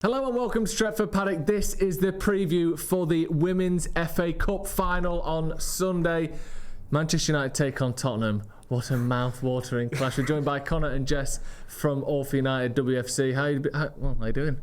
Hello and welcome to Stretford, Paddock. This is the preview for the Women's FA Cup final on Sunday. Manchester United take on Tottenham. What a mouth-watering clash. We're joined by Conor and Jess from All for United WFC. How are you doing?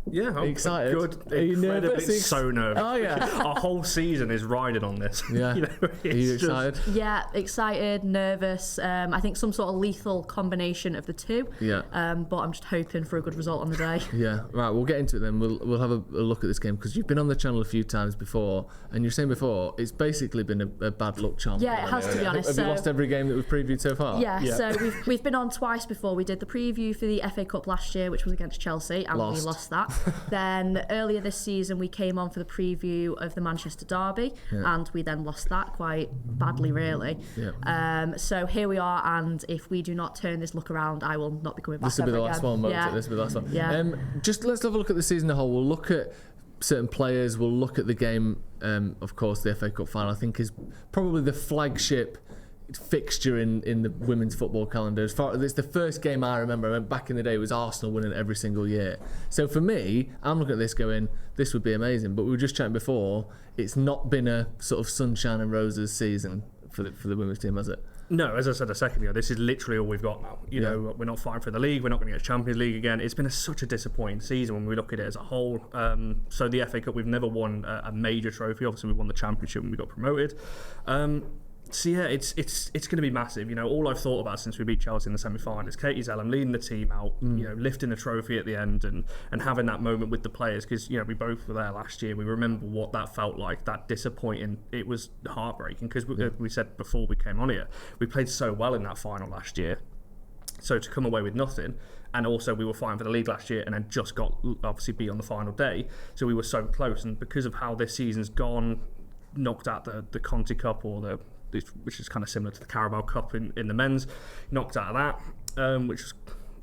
Yeah, I'm excited. Good. Are you nervous? So nervous. Oh yeah. Our whole season is riding on this. Yeah. Are you excited? Yeah, excited, nervous. I think some sort of lethal combination of the two. Yeah. But I'm just hoping for a good result on the day. Yeah. Right. We'll get into it then. We'll have a look at this game because you've been on the channel a few times before, and you're saying before it's basically been a bad luck charm. Yeah, it has to be honest. Have you lost every game that we've previewed so far? Yeah. So we've been on twice before. We did the preview for the FA Cup last year, which was against Chelsea, and we lost that. Then earlier this season we came on for the preview of the Manchester derby, and we then lost that quite badly, really. Yeah. So here we are, and if we do not turn this look around, I will not be coming back. This will be the last one, won't it? This will be the last one. Yeah. Just let's have a look at the season as a whole. We'll look at certain players. We'll look at the game. Of course, the FA Cup final I think is probably the flagship fixture in the women's football calendar. As far as it's the first game I remember back in the day, it was Arsenal winning every single year. So for me, I'm looking at this going, this would be amazing. But we were just chatting before, it's not been a sort of sunshine and roses season for the women's team, has it? No, as I said a second ago, this is literally all we've got now. You know, we're not fighting for the league. We're not going to get Champions League again. It's been such a disappointing season when we look at it as a whole. So the FA Cup, we've never won a major trophy. Obviously, we won the Championship when we got promoted. So yeah, it's going to be massive. You know, all I've thought about since we beat Chelsea in the semi-final is Katie Zellum leading the team out, you know, lifting the trophy at the end and having that moment with the players, because you know we both were there last year. We remember what that felt like. That disappointing. It was heartbreaking because we said before we came on here, we played so well in that final last year. So to come away with nothing, and also we were fighting for the league last year and then just got obviously beat on the final day. So we were so close, and because of how this season's gone, knocked out the Conti Cup or which is kind of similar to the Carabao Cup in the men's, knocked out of that, which is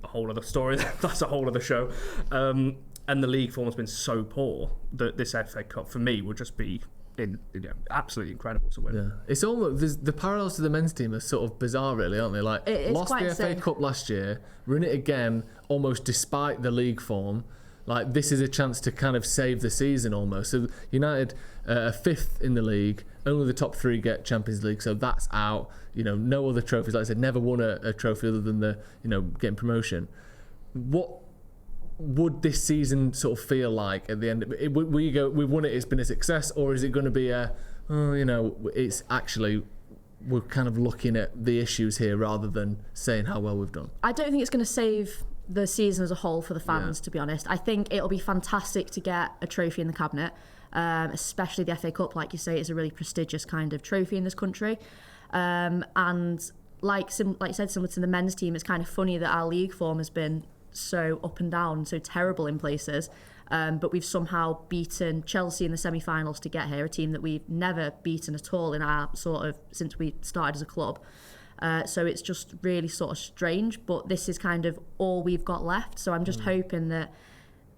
a whole other story. That's a whole other show. And the league form has been so poor that this FA Cup for me would just be absolutely incredible to win. Yeah, it's almost the parallels to the men's team are sort of bizarre, really, aren't they? Like lost the FA Cup last year, we're in it again, almost despite the league form. Like this is a chance to kind of save the season almost. So United are fifth in the league. Only the top three get Champions League, so that's out. You know, no other trophies. Like I said, never won a trophy other than getting promotion. What would this season sort of feel like at the end? Will you go, we won it, it's been a success, or is it going to be it's actually we're kind of looking at the issues here rather than saying how well we've done? I don't think it's going to save the season as a whole for the fans, to be honest. I think it'll be fantastic to get a trophy in the cabinet, especially the FA Cup. Like you say, it's a really prestigious kind of trophy in this country. And like you said, similar to the men's team, it's kind of funny that our league form has been so up and down, so terrible in places. But we've somehow beaten Chelsea in the semi-finals to get here, a team that we've never beaten at all in our since we started as a club. So it's just really sort of strange, but this is kind of all we've got left. So I'm just hoping that,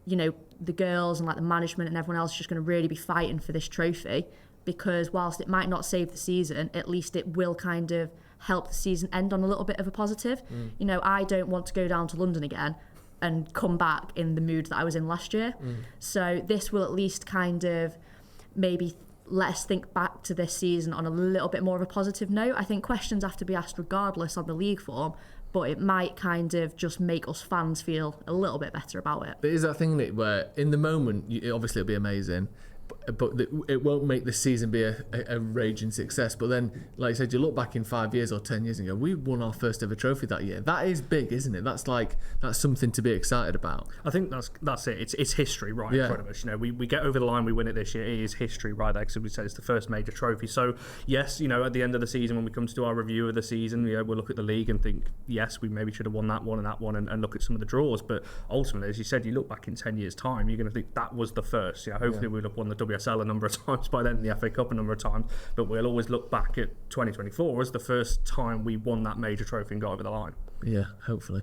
the girls and like the management and everyone else is just going to really be fighting for this trophy, because whilst it might not save the season, at least it will kind of help the season end on a little bit of a positive. I don't want to go down to London again and come back in the mood that I was in last year. So this will at least kind of maybe let us think back to this season on a little bit more of a positive note. I think questions have to be asked regardless on the league form, but it might kind of just make us fans feel a little bit better about it. There is that thing, Nick, where in the moment, obviously it'll be amazing, but it won't make the season be a raging success. But then, like you said, you look back in 5 years or 10 years and go, we won our first ever trophy that year. That is big, isn't it? That's something to be excited about. I think that's it. It's history right in front of us. We get over the line, we win it this year. It is history right there, because we said it's the first major trophy. So yes, at the end of the season, when we come to do our review of the season, we'll look at the league and think, yes, we maybe should have won that one and look at some of the draws. But ultimately, as you said, you look back in 10 years' time, you're going to think that was the first. Hopefully we'll have won the WSL a number of times by then, the FA Cup a number of times, but we'll always look back at 2024 as the first time we won that major trophy and got over the line. Yeah, hopefully.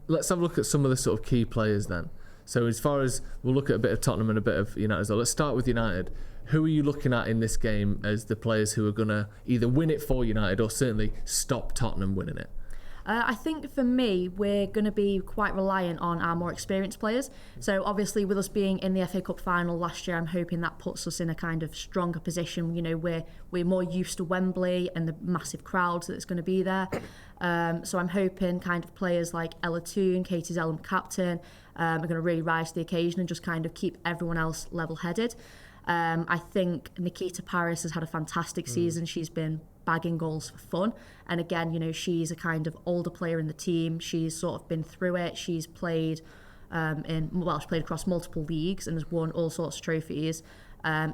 Let's have a look at some of the sort of key players then. So as far as we'll look at a bit of Tottenham and a bit of United as well. Let's start with United. Who are you looking at in this game as the players who are going to either win it for United or certainly stop Tottenham winning it? I think for me, we're going to be quite reliant on our more experienced players. So obviously with us being in the FA Cup final last year, I'm hoping that puts us in a kind of stronger position. You know, we're more used to Wembley and the massive crowds that's going to be there. So I'm hoping kind of players like Ella Toon, Katie Zellum, captain, are going to really rise to the occasion and just kind of keep everyone else level-headed. I think Nikita Paris has had a fantastic season. She's been bagging goals for fun, and again, you know, she's a kind of older player in the team. She's sort of been through it. She's played she played across multiple leagues and has won all sorts of trophies.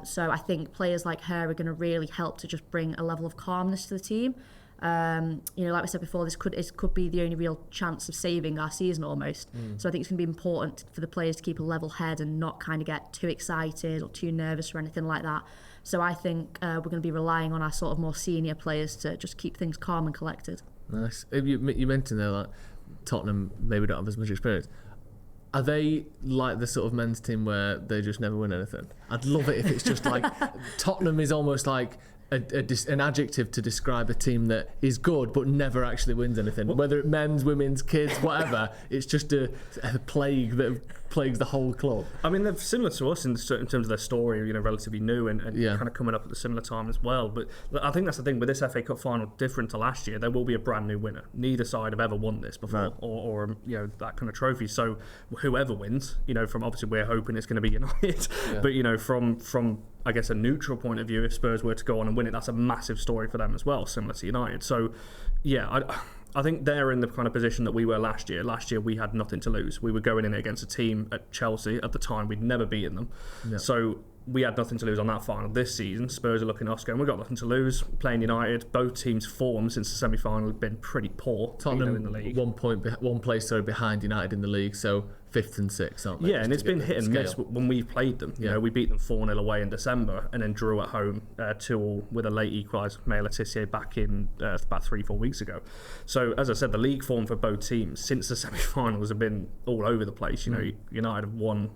So I think players like her are going to really help to just bring a level of calmness to the team. You know, like I said before, this could be the only real chance of saving our season almost. So I think it's going to be important for the players to keep a level head and not kind of get too excited or too nervous or anything like that. So I think we're going to be relying on our sort of more senior players to just keep things calm and collected. Nice. You mentioned there, like, Tottenham maybe don't have as much experience. Are they like the sort of men's team where they just never win anything? I'd love it if it's just like Tottenham is almost like an adjective to describe a team that is good but never actually wins anything. Whether it's men's, women's, kids, whatever, it's just a plague that plagues the whole club. I mean, they're similar to us in terms of their story, you know, relatively new and kind of coming up at the similar time as well. But I think that's the thing with this FA Cup final, different to last year, there will be a brand new winner. Neither side have ever won this before, right, or you know, that kind of trophy. So whoever wins, you know, from obviously we're hoping it's going to be United, but you know, from I guess a neutral point of view, if Spurs were to go on and win it, that's a massive story for them as well, similar to United. So yeah, I think they're in the kind of position that we were last year. Last year we had nothing to lose. We were going in against a team at Chelsea at the time. We'd never beaten them. Yeah. So we had nothing to lose on that final. This season, Spurs are looking at us going, we've got nothing to lose. Playing United, both teams' form since the semi-final have been pretty poor. Tottenham in the league. 1 place behind United in the league, so 5th and 6th, aren't they? Yeah, and it's been hit and miss when we've played them. You know, we beat them 4-0 away in December and then drew at home 2-2 with a late equaliser from Maya Letitia back in about 3-4 weeks ago. So, as I said, the league form for both teams since the semi-finals have been all over the place. You know, United have won,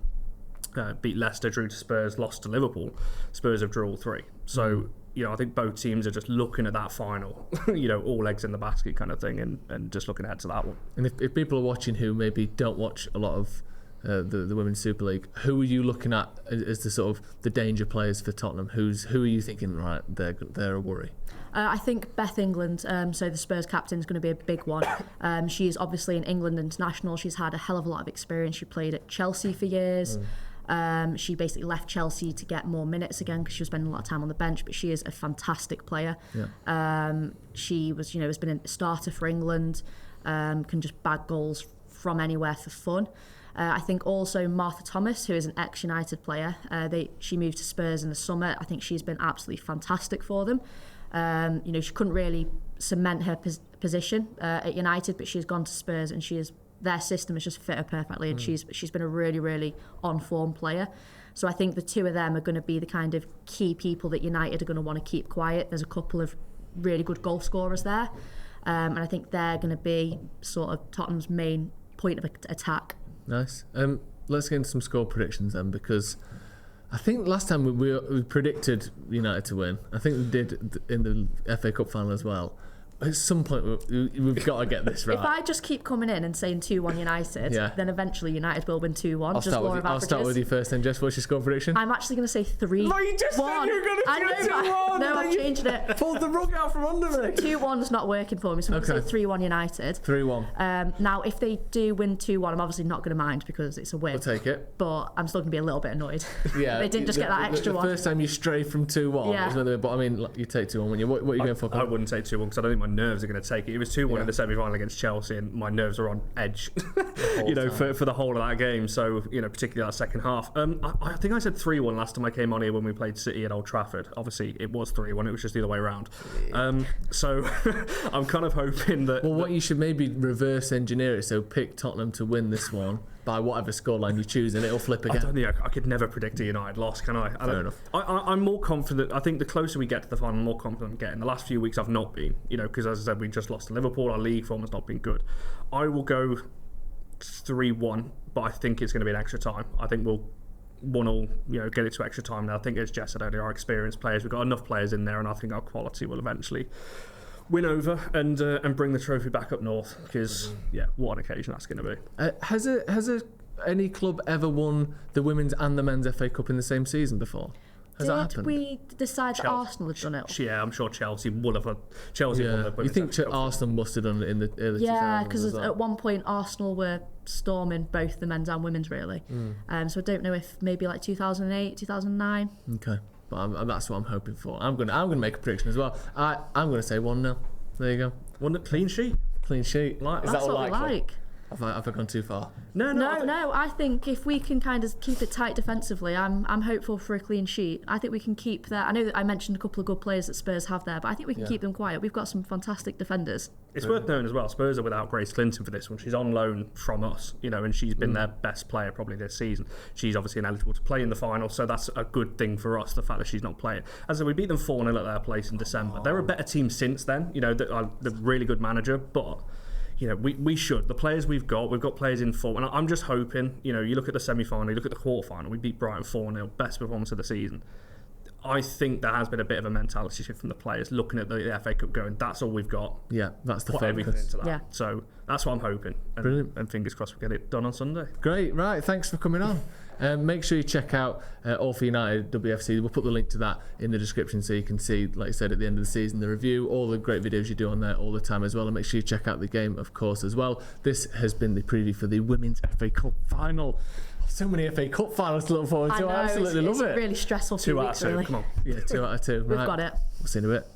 beat Leicester, drew to Spurs, lost to Liverpool. Spurs have drew all 3. So, you know, I think both teams are just looking at that final, you know, all eggs in the basket kind of thing, and just looking ahead to that one. And if people are watching who maybe don't watch a lot of the Women's Super League, who are you looking at as the sort of the danger players for Tottenham? Who are you thinking, right, they're a worry? I think Beth England, so the Spurs captain, is going to be a big one. She's obviously an England international. She's had a hell of a lot of experience. She played at Chelsea for years. She basically left Chelsea to get more minutes again because she was spending a lot of time on the bench, but she is a fantastic player. She was, you know, has been a starter for England, can just bag goals from anywhere for fun. I think also Martha Thomas, who is an ex-United player, she moved to Spurs in the summer. I think she's been absolutely fantastic for them. You know, she couldn't really cement her position at United, but she's gone to Spurs and their system has just fit her perfectly, and she's been a really, really on-form player. So I think the two of them are going to be the kind of key people that United are going to want to keep quiet. There's a couple of really good goal scorers there, and I think they're going to be sort of Tottenham's main point of attack. Nice. Let's get into some score predictions then, because I think last time we predicted United to win. I think we did in the FA Cup final as well. At some point, we've got to get this right. If I just keep coming in and saying 2-1 United, then eventually United will win 2-1. I'll start with you first then, Jess. What's your score prediction? I'm actually going to say 3-1. No, you just said you were going to say 2-1. No, I'm changing it. Pulled the rug out from under me. 2-1's not working for me, so I'm going to say 3-1 United. 3-1. Now, if they do win 2-1, I'm obviously not going to mind because it's a win. We'll take it. But I'm still going to be a little bit annoyed. Yeah. They didn't just get that extra one. The first time you stray from 2-1, but I mean, you take 2-1, wouldn't you? What are you going for? I wouldn't take 2-1 because I don't think my nerves are going to take it. It was 2-1 in the semi-final against Chelsea, and my nerves are on edge, you know, for the whole of that game. So, you know, particularly that second half. I think I said 3-1 last time I came on here when we played City at Old Trafford. Obviously, it was 3-1. It was just the other way around. So I'm kind of hoping that. Well, what you should maybe reverse engineer it. So pick Tottenham to win this one by whatever scoreline you choose, and it'll flip again. I don't think I could never predict a United loss, can I? Fair enough. I'm more confident. I think the closer we get to the final, the more confident I'm getting. The last few weeks I've not been, you know, because as I said, we just lost to Liverpool. Our league form has not been good. I will go 3-1, but I think it's going to be an extra time. I think we'll 1-1, you know, get it to extra time. Now I think, as Jess said earlier, our experienced players, we've got enough players in there, and I think our quality will eventually win over and bring the trophy back up north, because what an occasion that's going to be. Has any club ever won the women's and the men's FA Cup in the same season before? Has that happened? Did we decide that Arsenal had done it? Yeah, I'm sure Chelsea would have. Chelsea won the women's. You think Arsenal must have done it in the early 2000s? Yeah, because at one point Arsenal were storming both the men's and women's, really. So I don't know if maybe like 2008, 2009. Okay, but that's what I'm hoping for. I'm gonna make a prediction as well. I'm gonna say 1-0. There you go. One clean sheet. Clean sheet. Like, is that what we like? Have I gone too far? No. I think if we can kind of keep it tight defensively, I'm hopeful for a clean sheet. I think we can keep that. I know that I mentioned a couple of good players that Spurs have there, but I think we can keep them quiet. We've got some fantastic defenders. It's worth knowing as well, Spurs are without Grace Clinton for this one. She's on loan from us, and she's been their best player probably this season. She's obviously ineligible to play in the final, so that's a good thing for us, the fact that she's not playing. As I said, we beat them 4-0 at their place in December. They're a better team since then, they're really good manager, but we should. The players we've got players in form. And I'm just hoping, you look at the semi-final, you look at the quarter-final, we beat Brighton 4-0, best performance of the season. I think there has been a bit of a mentality shift from the players, looking at the FA Cup going, that's all we've got. Yeah, that's the focus. Everything into that. Yeah. So that's what I'm hoping. Brilliant. And fingers crossed we get it done on Sunday. Great, right, thanks for coming on. Make sure you check out All for United WFC. We'll put the link to that in the description so you can see, like I said, at the end of the season, the review, all the great videos you do on there all the time as well. And make sure you check out the game, of course, as well. This has been the preview for the Women's FA Cup final. So many FA Cup finals to look forward to. I absolutely love it. It's really stressful. 2 out of 2, really. come on. Yeah, 2 out of 2. We've got it. We'll see you in a bit.